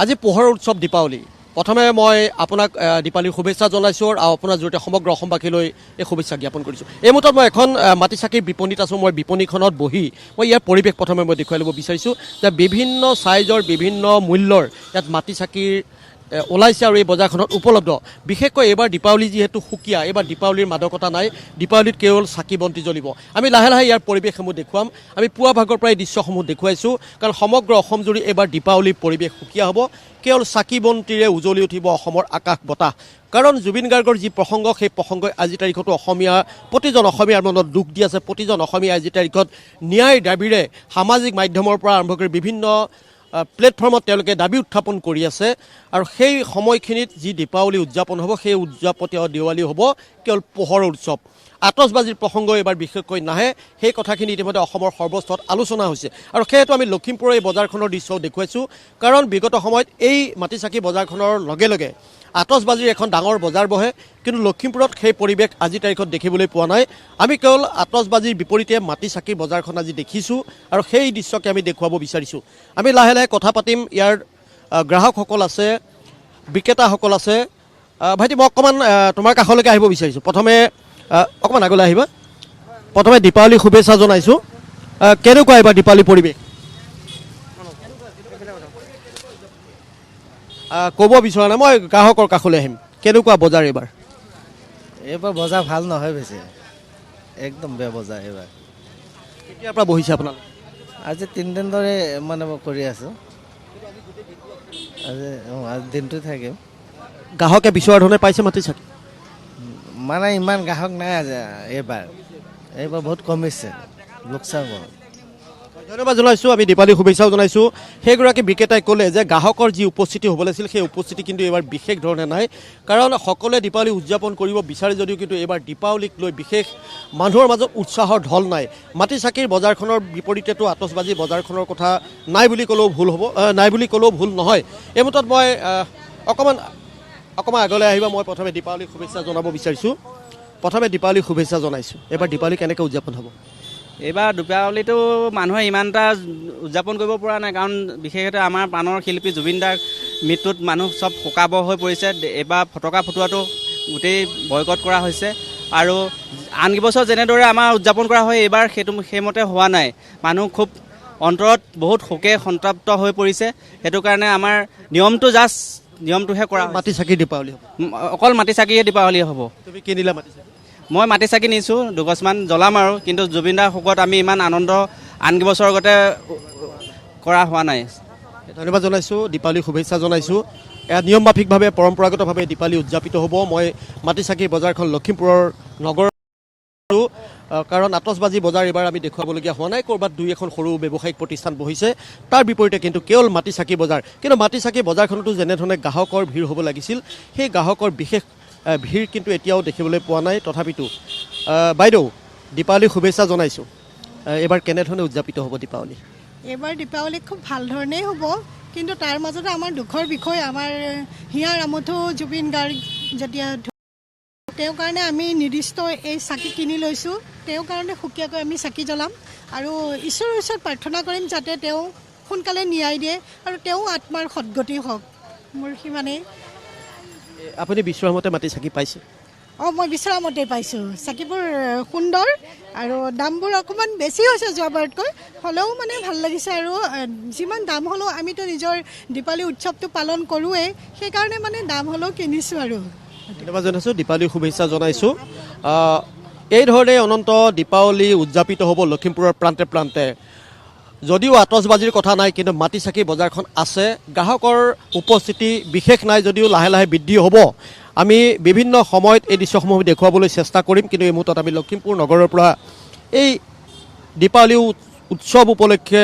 আজি পোহৰৰ উৎসৱ দীপাৱলী। প্ৰথমে মই আপোনাক দীপাৱলীৰ শুভেচ্ছা জনাইছোঁ আৰু আপোনাৰ জৰিয়তে সমগ্ৰ অসমবাসীলৈ এই শুভেচ্ছা জ্ঞাপন কৰিছোঁ। এই মুহূৰ্তত মই এখন মাটি চাকিৰ বিপণীত আছোঁ। মই বিপণীখনত বহি মই ইয়াৰ পৰিৱেশ প্ৰথমে মই দেখুৱাই ল'ব বিচাৰিছোঁ যে বিভিন্ন ছাইজৰ বিভিন্ন মূল্যৰ ইয়াত মাটি চাকিৰ ওলাইছে আৰু এই বজাৰখনত উপলব্ধ। বিশেষকৈ এইবাৰ দীপাৱলী যিহেতু সুকীয়া, এইবাৰ দীপাৱলীৰ মাদকতা নাই, দীপাৱলীত কেৱল চাকি বন্তি জ্বলিব। আমি লাহে লাহে ইয়াৰ পৰিৱেশসমূহ দেখুৱাম। আমি পুৱা ভাগৰ পৰাই দৃশ্যসমূহ দেখুৱাইছোঁ, কাৰণ সমগ্ৰ অসম জুৰি এইবাৰ দীপাৱলীৰ পৰিৱেশ সুকীয়া হ'ব। কেৱল চাকি বন্তিৰে উজ্বলি উঠিব অসমৰ আকাশ বতাহ। কাৰণ জুবিন গাৰ্গৰ যি প্ৰসংগ, সেই প্ৰসংগই আজিৰ তাৰিখতো প্ৰতিজন অসমীয়াৰ মনত দুখ দি আছে। প্ৰতিজন অসমীয়া আজিৰ তাৰিখত ন্যায়ৰ দাবীৰে সামাজিক মাধ্যমৰ পৰা আৰম্ভ কৰি বিভিন্ন প্লেটফৰ্মত তেওঁলোকে দাবী উত্থাপন কৰি আছে। আৰু সেই সময়খিনিত যি দীপাৱলী উদযাপন হ'ব, সেই দেৱালী হ'ব কেৱল পোহৰৰ উৎসৱ। আতচবাজিৰ প্ৰসংগ এইবাৰ বিশেষকৈ নাহে। সেই কথাখিনি ইতিমধ্যে অসমৰ সৰ্বস্তৰত আলোচনা হৈছে। আৰু সেয়েতো আমি লখিমপুৰৰ এই বজাৰখনৰ দৃশ্যও দেখুৱাইছোঁ, কাৰণ বিগত সময়ত এই মাটিচাকি বজাৰখনৰ লগে লগে আতচবাজিৰ এখন ডাঙৰ বজাৰ বহে, কিন্তু লখিমপুৰত সেই পৰিৱেশ আজিৰ তাৰিখত দেখিবলৈ পোৱা নাই। আমি কেৱল আতচবাজিৰ বিপৰীতে মাটি চাকিৰ বজাৰখন আজি দেখিছোঁ, আৰু সেই দৃশ্যকে আমি দেখুৱাব বিচাৰিছোঁ। আমি লাহে লাহে কথা পাতিম। ইয়াৰ গ্ৰাহকসকল আছে, বিক্ৰেতাসকল আছে। ভাইটি, মই অকণমান তোমাৰ কাষলৈকে আহিব বিচাৰিছোঁ। প্ৰথমে অকণমান আগলৈ আহিবা। প্ৰথমে দীপাৱলীৰ শুভেচ্ছা জনাইছোঁ। কেনেকুৱা এইবাৰ দীপাৱলীৰ পৰিৱেশ ক'ব বিচৰা নাই, মই গ্ৰাহকৰ কাষলৈ আহিম। কেনেকুৱা বজাৰ এইবাৰ? এইবাৰ বজাৰ ভাল নহয়, বেছি একদম বেয়া বজাৰ এইবাৰ। কেতিয়াৰ পৰা বহিছে আপোনালোক? আজি 3 দিন ধৰে মানে মই কৰি আছোঁ। আজি দিনটো থাকিম। গ্ৰাহকে বিচৰা ধৰণে পাইছে মাটি চাকি? মানে ইমান গ্ৰাহক নাই আজি এইবাৰ বহুত কমিছে লোকচান হ'ল। ধন্যবাদ জনাইছোঁ। আমি দীপাৱলীৰ শুভেচ্ছাও জনাইছোঁ। সেইগৰাকী বিক্ৰেতাই ক'লে যে গ্ৰাহকৰ যি উপস্থিতি হ'ব লাগিছিল, সেই উপস্থিতি কিন্তু এইবাৰ বিশেষ ধৰণে নাই। কাৰণ সকলোৱে দীপাৱলী উদযাপন কৰিব বিচাৰে যদিও কিন্তু এইবাৰ দীপাৱলীক লৈ বিশেষ মানুহৰ মাজত উৎসাহৰ ঢল নাই। মাটি চাকিৰ বজাৰখনৰ বিপৰীতেতো আতচবাজি বজাৰখনৰ কথা নাই বুলি ক'লেও ভুল নহয়। এই মুহূৰ্তত মই অকণমান আগলৈ আহিবা। মই প্ৰথমে দীপাৱলীৰ শুভেচ্ছা জনাব বিচাৰিছোঁ। প্ৰথমে দীপাৱলীৰ শুভেচ্ছা জনাইছোঁ। এইবাৰ দীপাৱলী কেনেকৈ উদযাপন হ'ব? এইবাৰ দীপাৱলীটো মানুহে ইমান এটা উদযাপন কৰিব পৰা নাই, কাৰণ বিশেষকৈ আমাৰ প্ৰাণৰ শিল্পী জুবিন দাৰ মৃত্যুত মানুহ চব শোকাবহ হৈ পৰিছে। এইবাৰ ফটকা ফুটোৱাটো গোটেই বয়কট কৰা হৈছে, আৰু আন কেইবছৰ যেনেদৰে আমাৰ উদযাপন কৰা হয় এইবাৰ সেইমতে হোৱা নাই। মানুহ খুব অন্তৰত বহুত শোকে সন্তপ্ত হৈ পৰিছে। সেইটো কাৰণে আমাৰ নিয়মটোহে কৰা। মাটি চাকিৰ দীপাৱলী হ'ব? অকল মাটি চাকিয়ে দীপাৱলী হ'ব। তুমি কিনিলা মাটি চাকি? মই মাটি চাকি নিছোঁ, 2 গছমান জ্বলাম আৰু। কিন্তু জুবিনদাৰ শোকত আমি ইমান আনন্দ আন কেইবছৰৰ আগতে কৰা হোৱা নাই। ধন্যবাদ জনাইছোঁ। দীপাৱলীৰ শুভেচ্ছা জনাইছোঁ। নিয়ম মাফিকভাৱে পৰম্পৰাগতভাৱে দীপাৱলী উদযাপিত হ'ব। মই মাটি চাকিৰ বজাৰখন লখিমপুৰৰ নগৰ, কাৰণ আতচবাজি বজাৰ এইবাৰ আমি দেখুৱাবলগীয়া হোৱা নাই। ক'ৰবাত 2-এখন সৰু ব্যৱসায়িক প্ৰতিষ্ঠান বহিছে, তাৰ বিপৰীতে কিন্তু কেৱল মাটি চাকি বজাৰ। কিন্তু মাটি চাকি বজাৰখনতো যেনেধৰণে গ্ৰাহকৰ ভিৰ হ'ব লাগিছিল, সেই গ্ৰাহকৰ বিশেষ ভিৰ কিন্তু এতিয়াও দেখিবলৈ পোৱা নাই। তথাপিতো বাইদেউ, দীপাৱলীৰ শুভেচ্ছা জনাইছোঁ। এইবাৰ কেনেধৰণে উদযাপিত হ'ব দীপাৱলী? এইবাৰ দীপাৱলী খুব ভাল ধৰণেই হ'ব, কিন্তু তাৰ মাজতে আমাৰ দুখৰ বিষয়, আমাৰ হিয়াৰ আমঠু জুবিন গাৰ্গ যেতিয়া তেওঁৰ কাৰণে আমি নিৰ্দিষ্ট এই চাকি কিনি লৈছোঁ। তেওঁৰ কাৰণে সুকীয়াকৈ আমি চাকি জ্বলাম আৰু ঈশ্বৰৰ ওচৰত প্ৰাৰ্থনা কৰিম যাতে তেওঁ সোনকালে ন্যায় দিয়ে আৰু তেওঁ আত্মাৰ সদ্গতি হওক। মোৰ সিমানেই। আপুনি বিচৰা মতে মাটি চাকি পাইছে? মই বিচৰা মতেই পাইছোঁ। চাকিবোৰ সুন্দৰ আৰু দামবোৰ অকণমান বেছি হৈছে যোৱাবাৰতকৈ, হ'লেও মানে ভাল লাগিছে। আৰু যিমান দাম হ'লেও আমিতো নিজৰ দীপাৱলী উৎসৱটো পালন কৰোঁৱেই, সেইকাৰণে মানে দাম হ'লেও কিনিছোঁ আৰু। ধন্যবাদ জনাইছোঁ। দীপাৱলীৰ শুভেচ্ছা জনাইছোঁ। এই ধৰণে অনন্ত দীপাৱলী উদযাপিত হ'ব লখিমপুৰৰ প্ৰান্তে প্ৰান্তে। যদিও আতচবাজিৰ কথা নাই, কিন্তু মাটি চাকি বজাৰখন আছে। গ্ৰাহকৰ উপস্থিতি বিশেষ নাই যদিও লাহে লাহে বৃদ্ধি হ'ব। আমি বিভিন্ন সময়ত এই দৃশ্যসমূহ দেখুৱাবলৈ চেষ্টা কৰিম, কিন্তু এই মুহূৰ্তত আমি লখিমপুৰ নগৰৰ পৰা এই দীপাৱলী উৎসৱ উপলক্ষে